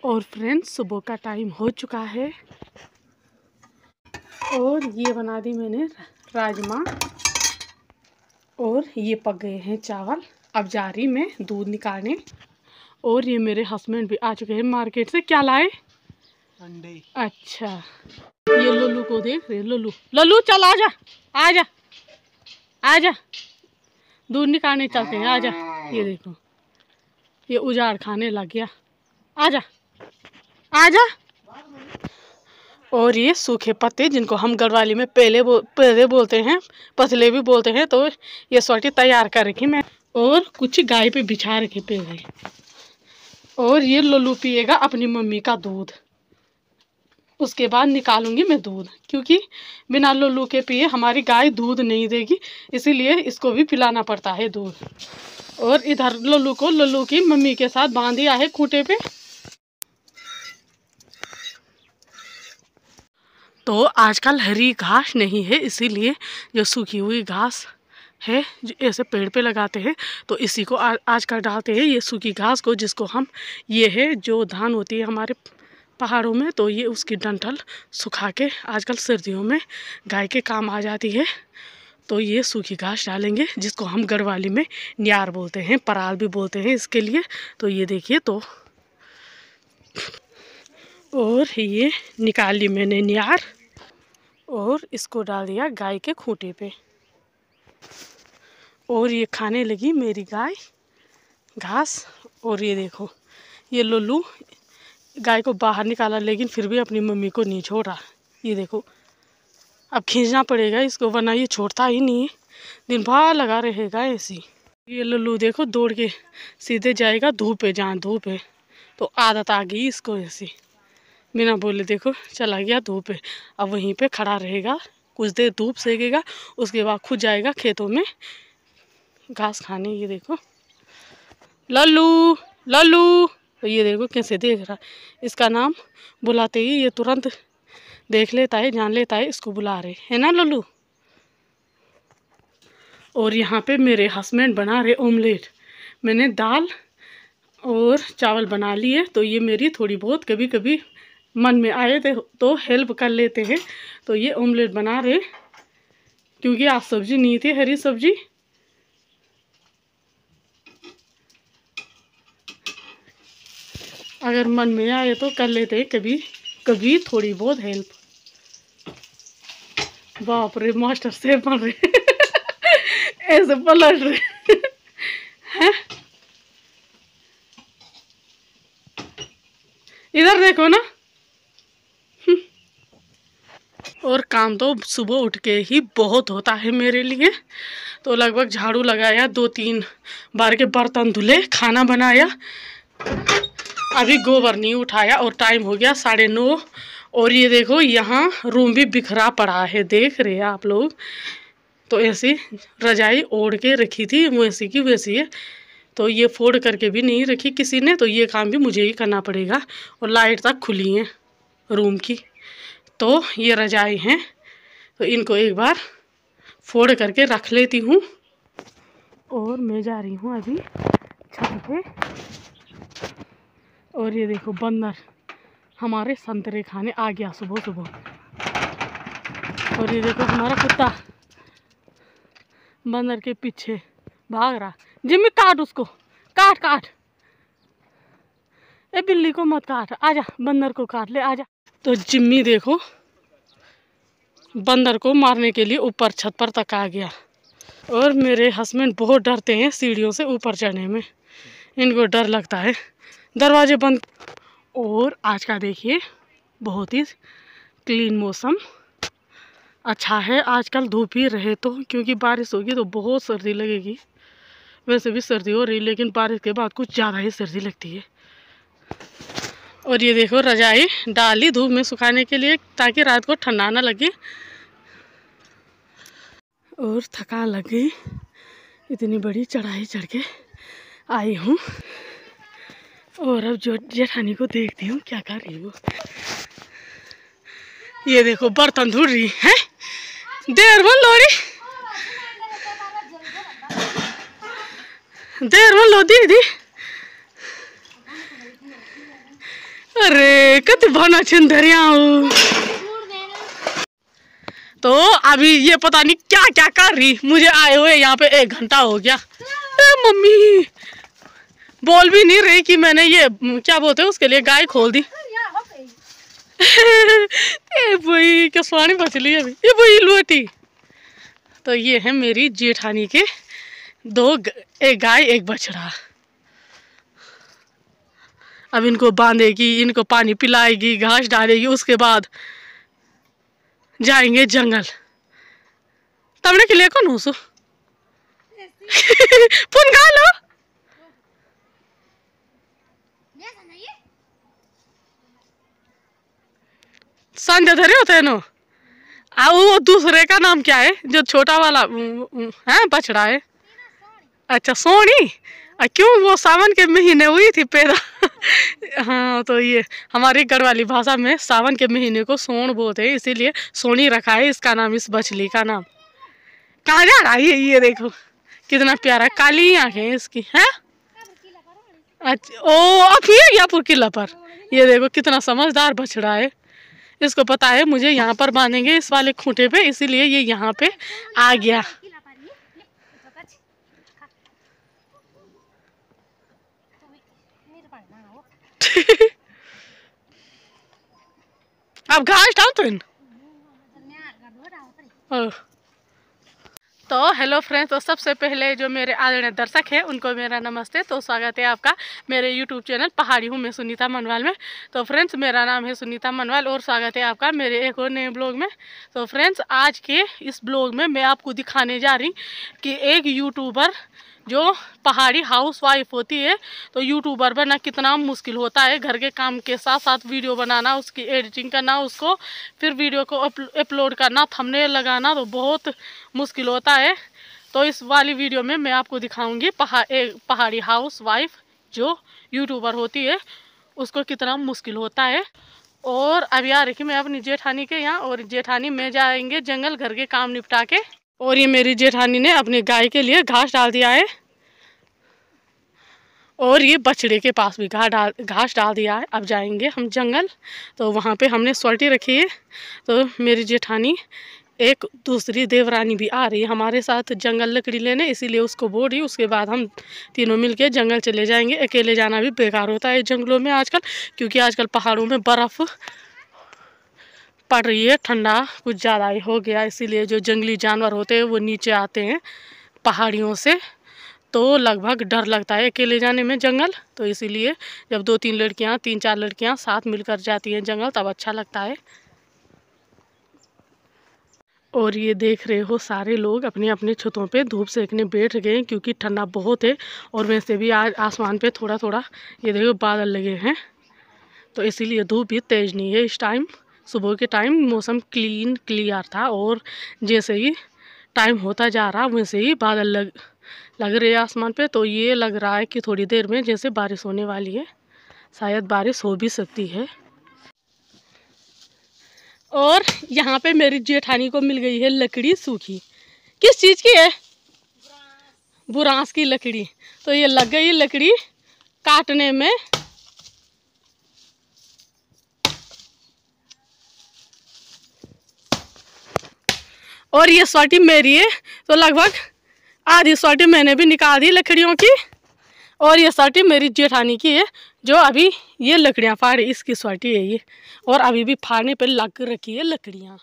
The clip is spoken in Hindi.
और फ्रेंड्स सुबह का टाइम हो चुका है और ये बना दी मैंने राजमा और ये पक गए हैं चावल। अब जा रही मैं दूध निकालने। और ये मेरे हस्बैंड भी आ चुके हैं मार्केट से। क्या लाए? अंडे। अच्छा, ये लोलू को देख रहे? लोलू लोलू चल आजा आजा आजा, दूध निकालने चलते हैं, आजा। ये देखो ये उजाड़ खाने लग गया, आजा आजा। और ये सूखे पत्ते जिनको हम गढ़वाली में पहले बोलते हैं, पतले भी बोलते हैं। तो ये सोटी तैयार कर रखी मैं और कुछ गाय पे बिछा रखे पहले। और ये लोलू पिएगा अपनी मम्मी का दूध। उसके बाद निकालूंगी मैं दूध, क्योंकि बिना लोलू के पिए हमारी गाय दूध नहीं देगी, इसीलिए इसको भी पिलाना पड़ता है दूध। और इधर लोलू को लोलू की मम्मी के साथ बांध दिया है खूंटे पे। तो आजकल हरी घास नहीं है, इसीलिए जो सूखी हुई घास है जो ऐसे पेड़ पे लगाते हैं तो इसी को आजकल डालते हैं, ये सूखी घास को, जिसको हम ये है जो धान होती है हमारे पहाड़ों में, तो ये उसकी डंठल सुखा के आजकल सर्दियों में गाय के काम आ जाती है। तो ये सूखी घास डालेंगे, जिसको हम गढ़वाली में न्यार बोलते हैं, पराल भी बोलते हैं इसके लिए। तो ये देखिए, तो और ये निकाल ली मैंने न्यार और इसको डाल दिया गाय के खूंटे पे। और ये खाने लगी मेरी गाय घास। और ये देखो ये लोलू गाय को बाहर निकाला, लेकिन फिर भी अपनी मम्मी को नहीं छोड़ा। ये देखो अब खींचना पड़ेगा इसको, वरना ये छोड़ता ही नहीं है, दिन भर लगा रहेगा ऐसी। ये लोलू देखो दौड़ के सीधे जाएगा धूप है, जहाँ धूप है। तो आदत आ गई इसको ऐसी, बिना बोले देखो चला गया धूप है। अब वहीं पे खड़ा रहेगा, कुछ देर धूप सेकेगा, उसके बाद खुद जाएगा खेतों में घास खाने। ये देखो लल्लू लल्लू, तो ये देखो कैसे देख रहा, इसका नाम बुलाते ही ये तुरंत देख लेता है, जान लेता है इसको बुला रहे है ना लल्लू। और यहाँ पे मेरे हस्बैंड बना रहे ऑमलेट। मैंने दाल और चावल बना लिए, तो ये मेरी थोड़ी बहुत कभी कभी मन में आए थे तो हेल्प कर लेते हैं। तो ये ऑमलेट बना रहे, क्योंकि आज सब्जी नहीं थी, हरी सब्जी। अगर मन में आए तो कर लेते हैं कभी कभी थोड़ी बहुत हेल्प। बाप रे, मास्टर सेफ बन रहे ऐसे पलट रहे हैं। इधर देखो ना। और काम तो सुबह उठ के ही बहुत होता है मेरे लिए। तो लगभग झाड़ू लगाया, 2-3 बार के बर्तन धुले, खाना बनाया, अभी गोबर नहीं उठाया और टाइम हो गया 9:30। और ये देखो यहाँ रूम भी बिखरा पड़ा है, देख रहे हैं आप लोग। तो ऐसी रजाई ओढ़ के रखी थी वैसी की वैसी है, तो ये फोड़ करके भी नहीं रखी किसी ने, तो ये काम भी मुझे ही करना पड़ेगा। और लाइट तक खुली है रूम की। तो ये रजाई हैं, तो इनको एक बार फोड़ करके रख लेती हूँ। और मैं जा रही हूँ अभी छत पे। और ये देखो बंदर हमारे संतरे खाने आ गया सुबह सुबह। और ये देखो हमारा कुत्ता बंदर के पीछे भाग रहा। जिम्मी काट उसको, काट काट, ए बिल्ली को मत काट, आजा बंदर को काट ले, आजा। तो जिम्मी देखो बंदर को मारने के लिए ऊपर छत पर तक आ गया। और मेरे हस्बैंड बहुत डरते हैं सीढ़ियों से ऊपर चढ़ने में, इनको डर लगता है। दरवाजे बंद। और आज का देखिए बहुत ही क्लीन मौसम अच्छा है। आजकल धूप ही रहे तो, क्योंकि बारिश होगी तो बहुत सर्दी लगेगी। वैसे भी सर्दी हो रही, लेकिन बारिश के बाद कुछ ज़्यादा ही सर्दी लगती है। और ये देखो रजाई डाली धूप में सुखाने के लिए, ताकि रात को ठंडा ना लगे। और थकान लग गई, इतनी बड़ी चढ़ाई चढ़ के आई हूँ। और अब जो जेठानी को देखती हूँ क्या कर रही वो। ये देखो बर्तन धुल रही है, देर में लोरी, देर में लो दीदी। अरे कति भना छिंदरिया हो। तो अभी ये पता नहीं क्या क्या कर रही, मुझे आए हुए यहाँ पे 1 घंटा हो गया। मम्मी बोल भी नहीं रही कि मैंने ये क्या बोलते हैं उसके लिए गाय खोल दी। ए भाई क्या स्वानी बचली अभी, ये भाई लोटी। तो ये है मेरी जेठानी के 2 एक गाय 1 बछड़ा। अब इनको बांधेगी, इनको पानी पिलाएगी, घास डालेगी, उसके बाद जाएंगे जंगल। तमने के लिए कौन हो सु पुन गा लो। संजय धरे होते हैं नो। वो दूसरे का नाम क्या है जो छोटा वाला है बछड़ा है? अच्छा सोनी। क्यों वो सावन के महीने हुई थी पैदा। हाँ तो ये हमारी गढ़वाली भाषा में सावन के महीने को सोन बोलते हैं, इसीलिए सोनी रखा है इसका नाम, इस बछली का नाम। कहाँ जा रहा है ये देखो कितना प्यारा, काली आंखें इसकी हैं। अच्छा ओ अब ये गयापुर किला पर, ये देखो कितना समझदार बछड़ा है। इसको पता है मुझे यहाँ पर बांधेंगे इस वाले खूंटे पे, इसीलिए ये यहाँ पे आ गया। अब घास डाल तो हेलो फ्रेंड्स, तो सबसे पहले जो मेरे आदरणीय दर्शक हैं उनको मेरा नमस्ते। तो स्वागत है आपका मेरे यूट्यूब चैनल पहाड़ी हूँ मैं सुनीता मनवाल में। तो फ्रेंड्स मेरा नाम है सुनीता मनवाल और स्वागत है आपका मेरे एक और नए ब्लॉग में। तो फ्रेंड्स आज के इस ब्लॉग में मैं आपको दिखाने जा रही कि एक यूट्यूबर जो पहाड़ी हाउस वाइफ होती है, तो यूट्यूबर बनना कितना मुश्किल होता है। घर के काम के साथ साथ वीडियो बनाना, उसकी एडिटिंग करना, उसको फिर वीडियो को अपलोड करना, थंबनेल लगाना, तो बहुत मुश्किल होता है। तो इस वाली वीडियो में मैं आपको दिखाऊंगी पहाड़ी हाउस वाइफ जो यूट्यूबर होती है उसको कितना मुश्किल होता है। और अभी आ रही मैं अपनी जेठानी के यहाँ, और जेठानी में जाएंगे जंगल घर के काम निपटा के। और ये मेरी जेठानी ने अपनी गाय के लिए घास डाल दिया है, और ये बछड़े के पास भी घास डाल दिया है। अब जाएंगे हम जंगल, तो वहाँ पे हमने सोल्टी रखी है। तो मेरी जेठानी एक दूसरी देवरानी भी आ रही है हमारे साथ जंगल लकड़ी लेने, इसीलिए उसको बोल रही। उसके बाद हम तीनों मिलके जंगल चले जाएंगे। अकेले जाना भी बेकार होता है जंगलों में आजकल, क्योंकि आजकल पहाड़ों में बर्फ़ पड़ रही है, ठंडा कुछ ज़्यादा ही हो गया, इसीलिए जो जंगली जानवर होते हैं वो नीचे आते हैं पहाड़ियों से। तो लगभग डर लगता है अकेले जाने में जंगल। तो इसीलिए जब 2-3 लड़कियां 3-4 लड़कियां साथ मिलकर जाती हैं जंगल तब अच्छा लगता है। और ये देख रहे हो सारे लोग अपने अपने छतों पे धूप सेकने बैठ गए क्योंकि ठंडा बहुत है। और वैसे भी आज आसमान पे थोड़ा थोड़ा ये देखो बादल लगे हैं, तो इसीलिए धूप भी तेज़ नहीं है इस टाइम। सुबह के टाइम मौसम क्लियर था, और जैसे ही टाइम होता जा रहा वैसे ही बादल लग रहे हैं आसमान पे। तो ये लग रहा है कि थोड़ी देर में जैसे बारिश होने वाली है, शायद बारिश हो भी सकती है। और यहाँ पे मेरी जेठानी को मिल गई है लकड़ी सूखी। किस चीज़ की है? बुरांस की लकड़ी। तो ये लग गई लकड़ी काटने में। और ये सोटी मेरी है, तो लगभग आधी सोटी मैंने भी निकाल दी लकड़ियों की। और ये सोटी मेरी जेठानी की है जो अभी ये लकड़ियाँ फाड़, इसकी सोटी है ये, और अभी भी फाड़ने पर लग रखी है लकड़ियाँ।